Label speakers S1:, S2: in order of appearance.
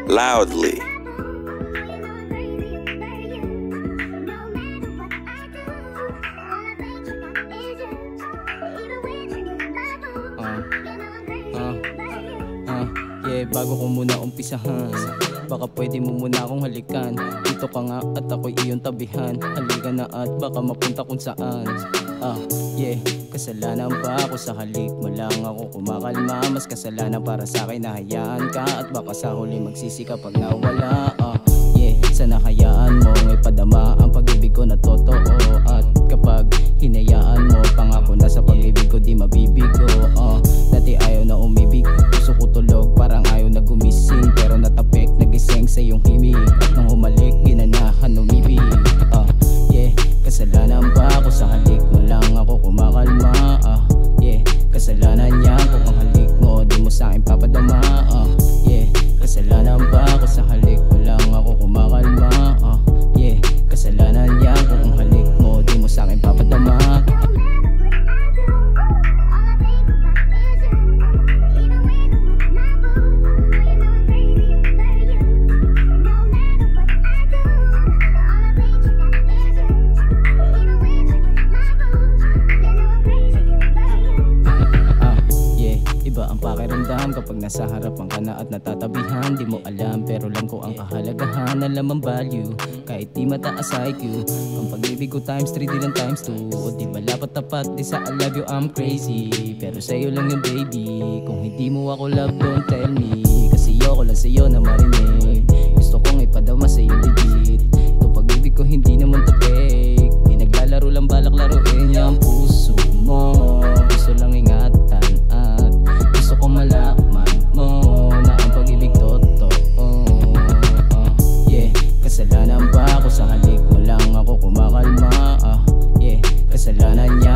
S1: loudly.
S2: Yeah, bago ko muna umpisahan, baka pwede mo muna akong halikan. Dito ka nga at ako'y iyong tabihan. Halika na at baka mapunta kung saan. Yeah, kasalanan ba ako sa halik mo lang ako kumakalma? Mas kasalanan para sa akin na hayaan ka, at baka sa huli magsisi kapag nawala. Yeah, sana hayaan mo may padama ang pag-ibig ko na totoo. At kapag hinayaan mo, pangako na sa pag-ibig ko di mabibigo. Dati ayaw na umibig, gusto ko tulog, parang ayaw na gumising. Pero natapik, nagising sa iyong himig, at nang humalik, ginanahan umibig. Yeah, kasalanan ba ako sa halik mo lang ako kumakalma? Yeah, kasalanan niya kung ang halik mo di mo sa akin papadama. Yeah, kasalanan ba ako sa halik mo lang ako kumakalma? Yeah, kasalanan niya kung ang halik mo di mo sa akin papadama. Ang pakiramdam kapag nasa harapan ka na at natatabihan. Di mo alam pero lang ko ang kahalagahan. Alam ang value kahit di mataas IQ. Ang pag-ibig ko times 3 di lang times 2. O di ba dapat tapat di sa I love you I'm crazy. Pero sa'yo lang yung baby. Kung hindi mo ako love don't tell me. Kasi ayoko lang sa'yo na marinig. Gusto kong ipadama sa'yo legit. Ito pag-ibig ko hindi naman to fake. Di naglalaro lang balak laruin niya ang puso mo. Gusto lang ingatan at gusto ko malaman mo na ang pag-ibig totoo. Yeah, kasalanan ba ako sa halik mo lang ako kumakalma? Yeah, kasalanan niya